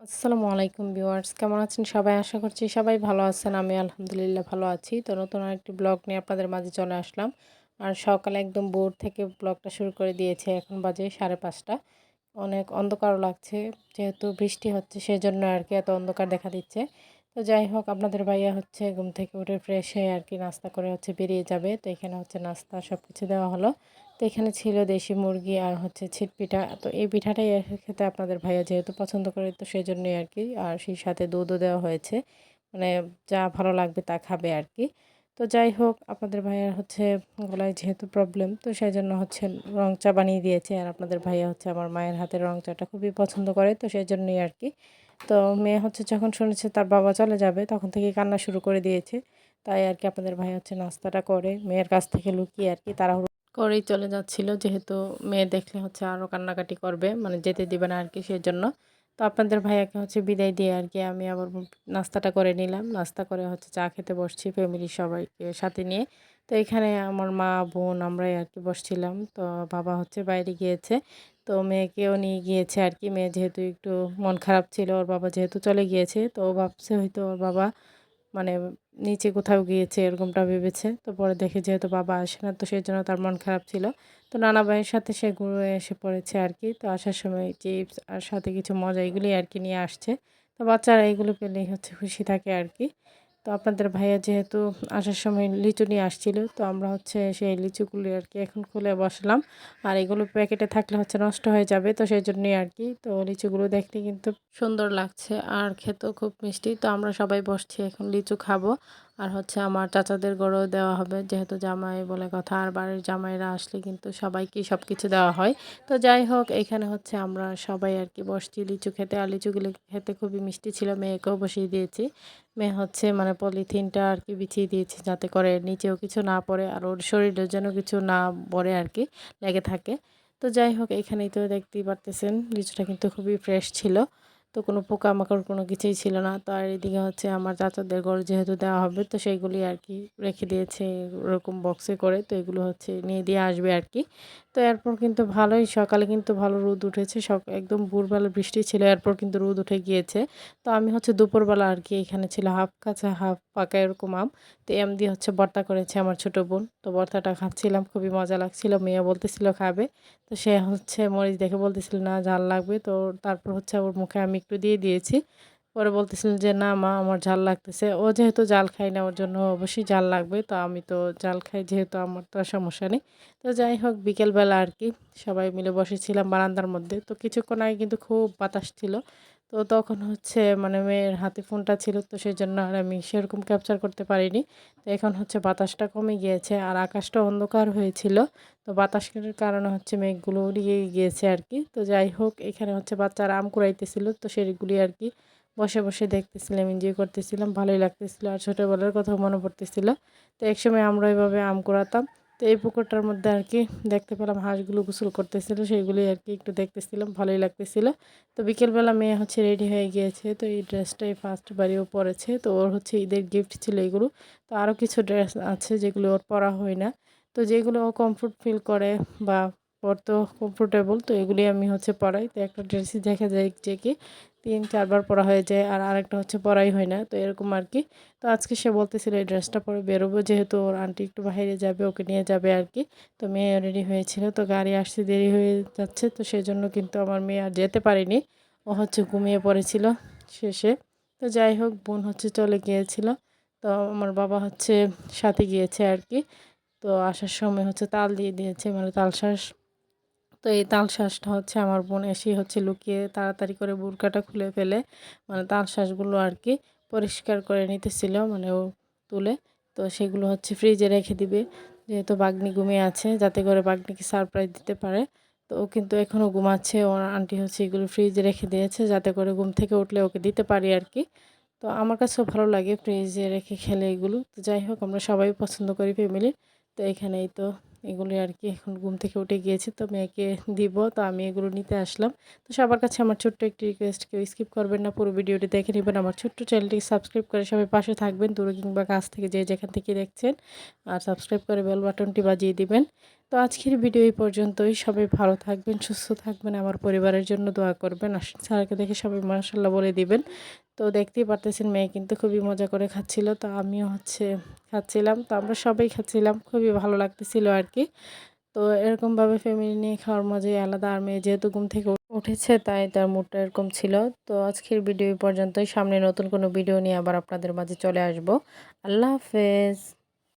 আসসালামু আলাইকুম ভিউয়ার্স, কেমন আছেন সবাই? আশা করছি সবাই ভালো আছেন। আমি আলহামদুলিল্লাহ ভালো আছি। তো নতুন আরেকটি ব্লগ নিয়ে আপনাদের মাঝে চলে আসলাম। আর সকালে একদম ভোর থেকে ব্লগটা শুরু করে দিয়েছি। এখন বাজে 5:30। অনেক অন্ধকারও লাগছে। যেহেতু বৃষ্টি হচ্ছে সেজন্য আরকি এত অন্ধকার দেখা দিচ্ছে। তো যাই হোক, আপনাদের ভাইয়া হচ্ছে ঘুম থেকে উঠে ফ্রেশ হয়ে আরকি নাস্তা করে হচ্ছে বেরিয়ে যাবে। তো এখানে হচ্ছে নাস্তা সবকিছু দেওয়া হলো। তো এখানে ছিল দেশি মুরগি আর হচ্ছে ছিট পিঠা। তো এই পিঠাটাই খেতে আপনাদের ভাইয়া যেহেতু পছন্দ করে, তো সেজন্যই আরকি। আর সেই সাথে দুধও দেওয়া হয়েছে। মানে যা ভালো লাগবে তা খাবে আরকি। তো যাই হোক, আপনাদের ভাইয়ার হচ্ছে গলায় যেহেতু প্রবলেম, তো সেজন্য হচ্ছে রং চা বানিয়ে দিয়েছে। আর আপনাদের ভাইয়া হচ্ছে আমার মায়ের হাতের রং চাটা খুবই পছন্দ করে, তো সেজন্যই আরকি। তো মেয়ে হচ্ছে যখন শুনেছে তার বাবা চলে যাবে তখন থেকেই কান্না শুরু করে দিয়েছে। তাই আরকি আপনাদের ভাই হচ্ছে নাস্তাটা করে মেয়ের কাছ থেকে লুকিয়ে আরকি তাড়াহুড়ো করেই চলে যাচ্ছিল। যেহেতু মেয়ে দেখলে হচ্ছে আরও কান্নাকাটি করবে, মানে যেতে দিবে না আরকি সেজন্য। তো আপনাদের ভাইয়াকে হচ্ছে বিদায় দিয়ে আরকি আমি আবার নাস্তাটা করে নিলাম। নাস্তা করে হচ্ছে চা খেতে বসছি ফ্যামিলির সবাইকে সাথে নিয়ে। তো এখানে আমার মা, বোন আমরাই আরকি বসছিলাম। তো বাবা হচ্ছে বাইরে গিয়েছে। তো মেয়েকেও নিয়ে গিয়েছে আরকি। মেয়ে যেহেতু একটু মন খারাপ ছিল, ওর বাবা যেহেতু চলে গিয়েছে, তো ও ভাবছে হয়তো ওর বাবা মানে নিচে কোথাও গিয়েছে এরকমটা ভেবেছে। তো পরে দেখে যেহেতু বাবা আসে না, তো সেজন্য তার মন খারাপ ছিল। তো নানা ভাইয়ের সাথে সে ঘুরে এসে পড়েছে আরকি। তো আসার সময় চিপস আর সাথে কিছু মজা এগুলি আরকি নিয়ে আসছে। তো বাচ্চারা এগুলো পেলেই হচ্ছে খুশি থাকে আরকি। তো আপনাদের ভাইয়া যেহেতু আসার সময় লিচু নিয়ে আসছিল, তো আমরা হচ্ছে সেই লিচুগুলি আরকি এখন খুলে বসলাম। আর এগুলো প্যাকেটে থাকলে হচ্ছে নষ্ট হয়ে যাবে, তো সেজন্যই আরকি। তো লিচুগুলো দেখতে কিন্তু সুন্দর লাগছে আর খেতেও খুব মিষ্টি। তো আমরা সবাই বসছি এখন লিচু খাবো। আর হচ্ছে আমার চাচাদের ঘরেও দেওয়া হবে, যেহেতু জামাই বলে কথা। আর বাড়ির জামাইরা আসলে কিন্তু সবাইকেই সব কিছু দেওয়া হয়। তো যাই হোক, এইখানে হচ্ছে আমরা সবাই আরকি বসছি লিচু খেতে। আর লিচুগুলো খেতে খুবই মিষ্টি ছিল। মেয়েকেও বসিয়ে দিয়েছি। মেয়ে হচ্ছে মানে পলিথিনটা আরকি বিছিয়ে দিয়েছি যাতে করে নিচেও কিছু না পড়ে আর ওর শরীরের যেন কিছু না পড়ে আরকি, লেগে থাকে। তো যাই হোক, এইখানেই তো দেখতেই পারতেছেন লিচুটা কিন্তু খুবই ফ্রেশ ছিল। তো কোনো পোকামাকড় কোনো কিছুই ছিল না। তো আর এদিকে হচ্ছে আমার চাচাদের ঘর যেহেতু দেওয়া হবে, তো সেইগুলি আরকি রেখে দিয়েছে ওরকম বক্সে করে। তো এগুলো হচ্ছে নিয়ে দিয়ে আসবে আরকি। তো এরপর কিন্তু ভালোই সকালে কিন্তু ভালো রোদ উঠেছে। একদম ভোরবেলা বৃষ্টি ছিল, এরপর কিন্তু রোদ উঠে গিয়েছে। তো আমি হচ্ছে দুপুরবেলা আরকি এখানে ছিল হাফ কাঁচা হাফ পাকা এরকম আম। তো এম দিয়ে হচ্ছে ভর্তা করেছে আমার ছোট বোন। তো ভর্তাটা খাচ্ছিলাম, খুবই মজা লাগছিল। মেয়ে বলতেছিল খাবে। তো সে হচ্ছে মরিচ দেখে বলতেছিল না ঝাল লাগবে। তো তারপর হচ্ছে ওর মুখে আমি একটু দিয়ে দিয়েছি। পরে বলতেছিল যে, "না মা, আমার ঝাল লাগতেছে।" ও যেহেতু জাল খায় না, ওর জন্য অবশ্যই ঝাল লাগবে। তো আমি তো জাল খাই যেহেতু, আমার তো আর সমস্যা নেই। তো যাই হোক, বিকেলবেলা আরকি সবাই মিলে বসেছিলাম বারান্দার মধ্যে। তো কিছুক্ষণ আগে কিন্তু খুব বাতাস ছিল। তো তখন হচ্ছে মানে মেয়ের হাতে ফোনটা ছিল, তো সেজন্য আর আমি সেরকম ক্যাপচার করতে পারিনি। তো এখন হচ্ছে বাতাসটা কমে গিয়েছে আর আকাশটা অন্ধকার হয়েছিল। তো বাতাসের কারণে হচ্ছে মেঘগুলো উড়িয়ে গিয়েছে আরকি। তো যাই হোক, এখানে হচ্ছে বাচ্চারা আম কুড়াইতেছিল। তো সেগুলি আরকি বসে, বসে দেখতেছিলাম, এনজয় করতেছিলাম। ভালোই লাগতেছিল আর ছোটোবেলার কথাও মনে পড়তেছিল। তো একসময় আমরা এভাবে আম কুড়াতাম। তো এই পুকুরটার মধ্যে আরকি দেখতে পেলাম হাঁসগুলো গোসল করতেছিল। সেগুলি আরকি একটু দেখতেছিলাম, ভালোই লাগতেছিল। তো বিকেলবেলা মেয়ে হচ্ছে রেডি হয়ে গিয়েছে। তো এই ড্রেসটাই ফার্স্ট বারে ও পড়েছে। তো ওর হচ্ছে ঈদের গিফট ছিল এগুলো। তো আরও কিছু ড্রেস আছে যেগুলো ওর পরা হয় না। তো যেগুলো ও কমফোর্ট ফিল করে বা পরতেও কমফোর্টেবল, তো এগুলি আমি হচ্ছে পরাই। তো একটা ড্রেসই দেখা যায় যে কি ৩-৪ বার পরা হয়ে যায় আর আরেকটা হচ্ছে পরাই হয় না। তো এরকম আরকি। তো আজকে সে বলতেছিল এই ড্রেসটা পরে বেরোবো, যেহেতু ওর আন্টি একটু বাইরে যাবে, ওকে নিয়ে যাবে আরকি। তো মেয়ে রেডি হয়েছিল। তো গাড়ি আসতে দেরি হয়ে যাচ্ছে, তো সেজন্য কিন্তু আমার মেয়ে আর যেতে পারেনি। ও হচ্ছে ঘুমিয়ে পড়েছিল শেষে। তো যাই হোক, বোন হচ্ছে চলে গিয়েছিল। তো আমার বাবা হচ্ছে সাথে গিয়েছে আরকি। তো আসার সময় হচ্ছে তাল দিয়ে দিয়েছে, মানে তালশাঁস। তো এই তালশাঁসটা হচ্ছে আমার বোন এসেই হচ্ছে লুকিয়ে তাড়াতাড়ি করে বুরকাটা খুলে ফেলে মানে তালশাঁসগুলো আরকি পরিষ্কার করে নিতেছিল, মানে ও তুলে। তো সেগুলো হচ্ছে ফ্রিজে রেখে দিবে, যেহেতু বাগ্নি ঘুমিয়ে আছে, যাতে করে বাগ্নিকে সারপ্রাইজ দিতে পারে। তো ও কিন্তু এখনও ঘুমাচ্ছে। ওর আন্টি হচ্ছে এগুলো ফ্রিজে রেখে দিয়েছে যাতে করে ঘুম থেকে উঠলে ওকে দিতে পারি আরকি। তো আমার কাছেও ভালো লাগে ফ্রিজে রেখে খেলে এগুলো। তো যাই হোক, আমরা সবাই পছন্দ করি ফ্যামিলির। তো এখানেই তো এগুলি আর কি এখন ঘুম থেকে উঠে গিয়েছে, তো মেয়েকে দিব, তো আমি এগুলো নিতে আসলাম। তো সবার কাছে আমার ছোট্ট একটি রিকোয়েস্ট, কেউ স্কিপ করবেন না, পুরো ভিডিওটি দেখে নেবেন। আমার ছোট্ট চ্যানেলটি সাবস্ক্রাইব করে সবাই পাশে থাকবেন, দূরে কিংবা কাছ থেকে যে যেখান থেকে দেখছেন, আর সাবস্ক্রাইব করে বেল বাটনটি বাজিয়ে দিবেন। তো আজকের ভিডিও এই পর্যন্তই। সবাই ভালো থাকবেন, সুস্থ থাকবেন, আমার পরিবারের জন্য দোয়া করবেন। আশিক স্যারকে দেখে সবাই মাশাআল্লাহ বলে দিবেন। তো দেখতেই পারতেছেন মেয়ে কিন্তু খুবই মজা করে খাচ্ছিল, তো আমিও খাচ্ছিলাম, তো আমরা সবাই খাচ্ছিলাম, খুবই ভালো লাগতেছিল আর কি। তো এরকমভাবে ফ্যামিলি নিয়ে খাওয়ার মজাই আলাদা। আর মেয়ে যেহেতু ঘুম থেকে উঠেছে তাই তার মুডটা এরকম ছিল। তো আজকের ভিডিও এই পর্যন্তই। সামনে নতুন কোনো ভিডিও নিয়ে আবার আপনাদের মাঝে চলে আসব। আল্লাহ হাফেজ।